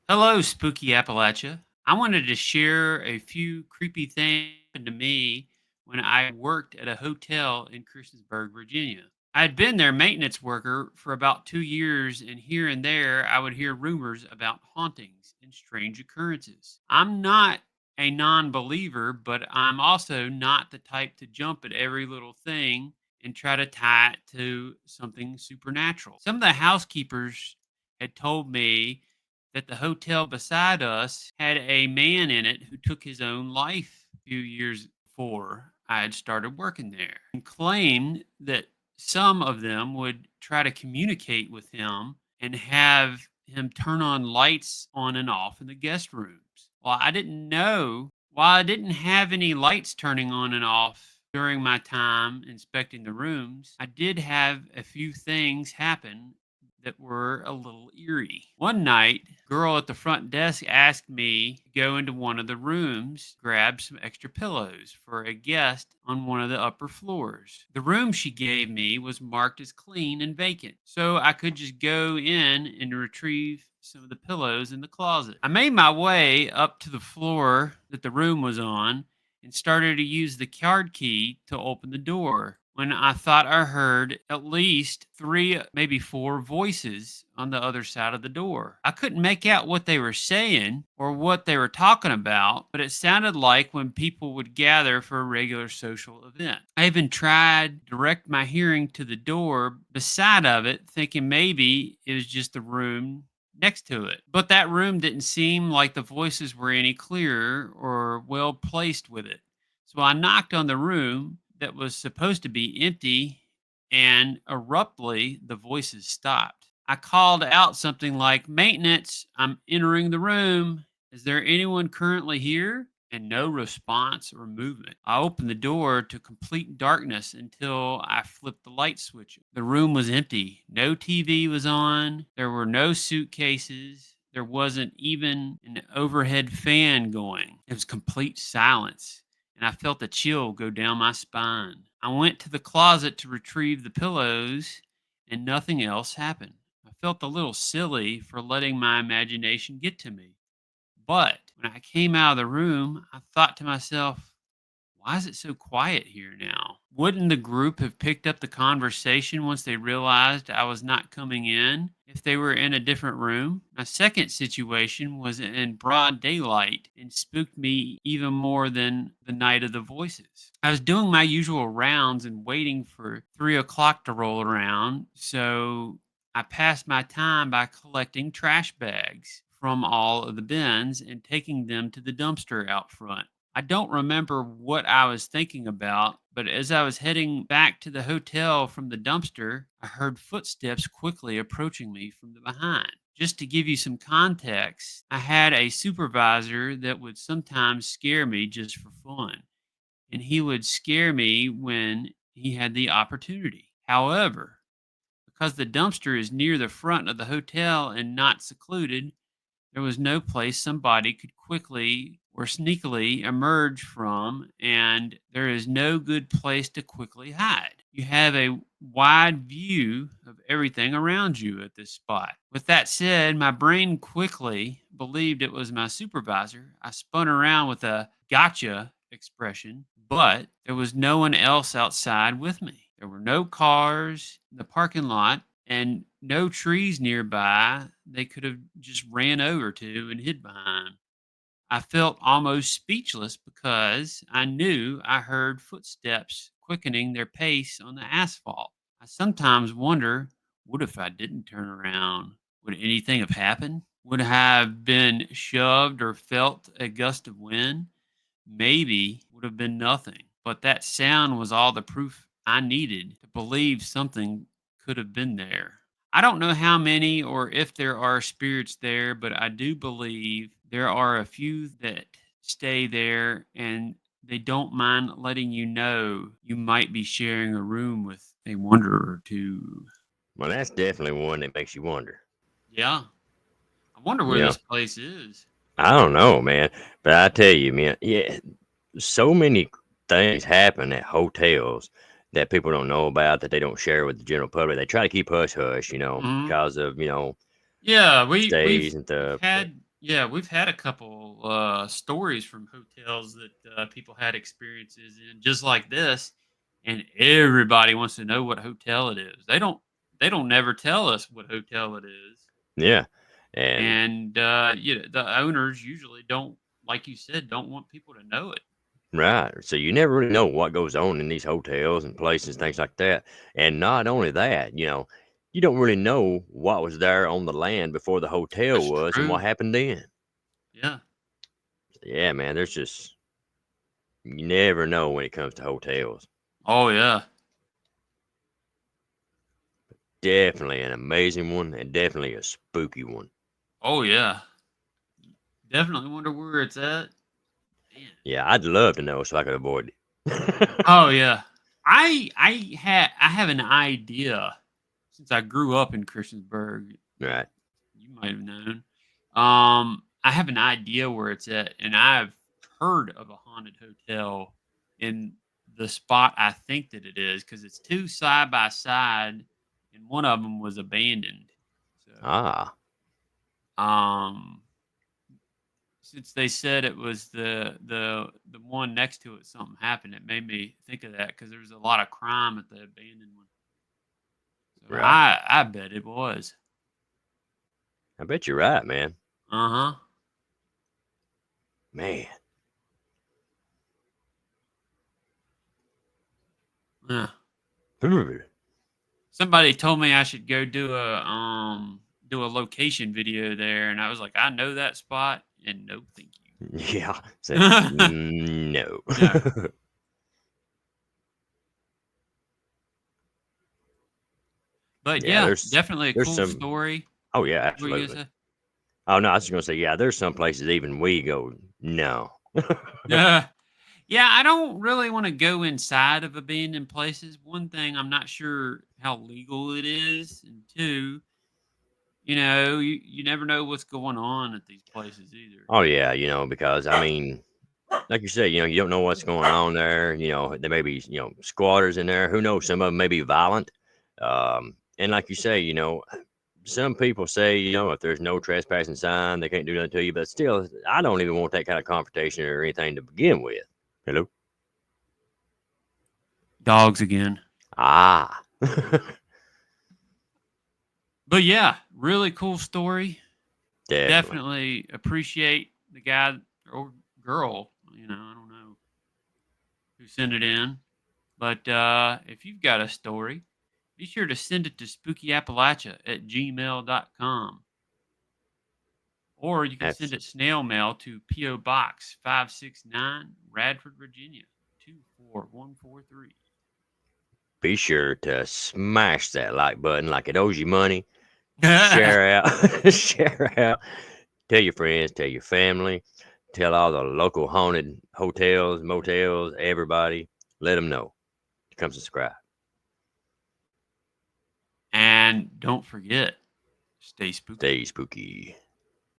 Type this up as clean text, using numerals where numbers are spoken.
Hello, Spooky Appalachia. I wanted to share a few creepy things that happened to me when I worked at a hotel in Christiansburg, Virginia. I had been their maintenance worker for about 2 years, and here and there I would hear rumors about hauntings and strange occurrences. I'm not a non believer, but I'm also not the type to jump at every little thing and try to tie it to something supernatural. Some of the housekeepers had told me that the hotel beside us had a man in it who took his own life a few years before I had started working there, and claimed that some of them would try to communicate with him and have him turn on lights on and off in the guest rooms. While I didn't have any lights turning on and off during my time inspecting the rooms, I did have a few things happen that were a little eerie. One night, a girl at the front desk asked me to go into one of the rooms, grab some extra pillows for a guest on one of the upper floors. The room she gave me was marked as clean and vacant, so I could just go in and retrieve some of the pillows in the closet. I made my way up to the floor that the room was on and started to use the card key to open the door when I thought I heard at least three, maybe four voices on the other side of the door. I couldn't make out what they were saying or what they were talking about, but it sounded like when people would gather for a regular social event. I even tried to direct my hearing to the door beside of it, thinking maybe it was just the room next to it. But that room didn't seem like the voices were any clearer or well placed with it. So I knocked on the room that was supposed to be empty, and abruptly the voices stopped. I called out something like, "Maintenance, I'm entering the room. Is there anyone currently here?" And no response or movement. I opened the door to complete darkness until I flipped the light switch. The room was empty. No TV was on. There were no suitcases. There wasn't even an overhead fan going. It was complete silence, and I felt a chill go down my spine. I went to the closet to retrieve the pillows, and nothing else happened. I felt a little silly for letting my imagination get to me. But when I came out of the room, I thought to myself, why is it so quiet here now? Wouldn't the group have picked up the conversation once they realized I was not coming in if they were in a different room? My second situation was in broad daylight and spooked me even more than the night of the voices. I was doing my usual rounds and waiting for 3 o'clock to roll around, so I passed my time by collecting trash bags from all of the bins and taking them to the dumpster out front. I don't remember what I was thinking about, but as I was heading back to the hotel from the dumpster, I heard footsteps quickly approaching me from the behind. Just to give you some context, I had a supervisor that would sometimes scare me just for fun, and he would scare me when he had the opportunity. However, because the dumpster is near the front of the hotel and not secluded, there was no place somebody could quickly or sneakily emerge from, and there is no good place to quickly hide. You have a wide view of everything around you at this spot. With that said, my brain quickly believed it was my supervisor. I spun around with a gotcha expression, but there was no one else outside with me. There were no cars in the parking lot and no trees nearby they could have just ran over to and hid behind. I felt almost speechless because I knew I heard footsteps quickening their pace on the asphalt. I sometimes wonder, what if I didn't turn around? Would anything have happened? Would I have been shoved or felt a gust of wind? Maybe would have been nothing. But that sound was all the proof I needed to believe something could have been there. I don't know how many or if there are spirits there, but I do believe there are a few that stay there and they don't mind letting you know you might be sharing a room with a wanderer or two. Well, that's definitely one that makes you wonder. Yeah. I wonder where You know, this place is. I don't know, man, but I tell you, man, yeah, so many things happen at hotels that people don't know about that they don't share with the general public. They try to keep hush hush, Mhm. because of Yeah, we've stays and we've stuff. But had Yeah, we've had a couple stories from hotels that people had experiences in just like this, and everybody wants to know what hotel it is. They don't never tell us what hotel it is, Yeah. And and the owners usually don't, like you said, don't want people to know it. right. So you never really know what goes on in these hotels and places, things like that. And not only that, you don't really know what was there on the land before the hotel That's was and what true. happened then. Yeah. Yeah, man, there's just you never know when it comes to hotels. Oh yeah. Definitely an amazing one and definitely a spooky one. Oh yeah. Definitely wonder where it's at. Man. Yeah, I'd love to know so I could avoid it. Oh yeah. I have an idea since I grew up in Christiansburg. Right. You might have known. I have an idea where it's at, and I've heard of a haunted hotel in the spot I think that it is because it's two side by side, and one of them was abandoned. So, Ah, um, since they said it was the one next to it, something happened. It made me think of that because there was a lot of crime at the abandoned one. So right. I bet it was. I bet you're right, man. Uh huh. Man. Yeah. Hmm. Somebody told me I should go do a location video there, and I was like, I know that spot, and no, thank Yeah. Say, you. no. No, but Yeah, yeah, definitely a there's cool some story. oh yeah, What were you absolutely. gonna say? Oh no, I was just gonna say, yeah, there's some places even we go, no. Yeah, yeah. I don't really want to go inside of abandoned places. One thing, I'm not sure how legal it is, and two, you never know what's going on at these places either. Oh yeah, because I mean, like you said, you don't know what's going on there. There may be, squatters in there. Who knows? Some of them may be violent. And like you say, some people say, if there's no trespassing sign, they can't do nothing to you. But still, I don't even want that kind of confrontation or anything to begin with. Hello? Dogs again. Ah, But yeah, really cool story. definitely. Definitely appreciate the guy or girl, I don't know who sent it in. But if you've got a story, be sure to send it to spookyappalachia@gmail.com. Or you can send it Absolutely. snail mail to P.O. Box 569, Radford, Virginia 24143. Be sure to smash that like button like it owes you money. Share out, share out. Tell your friends, tell your family, tell all the local haunted hotels, motels, everybody. Let them know to come subscribe. And don't forget, stay spooky. Stay spooky.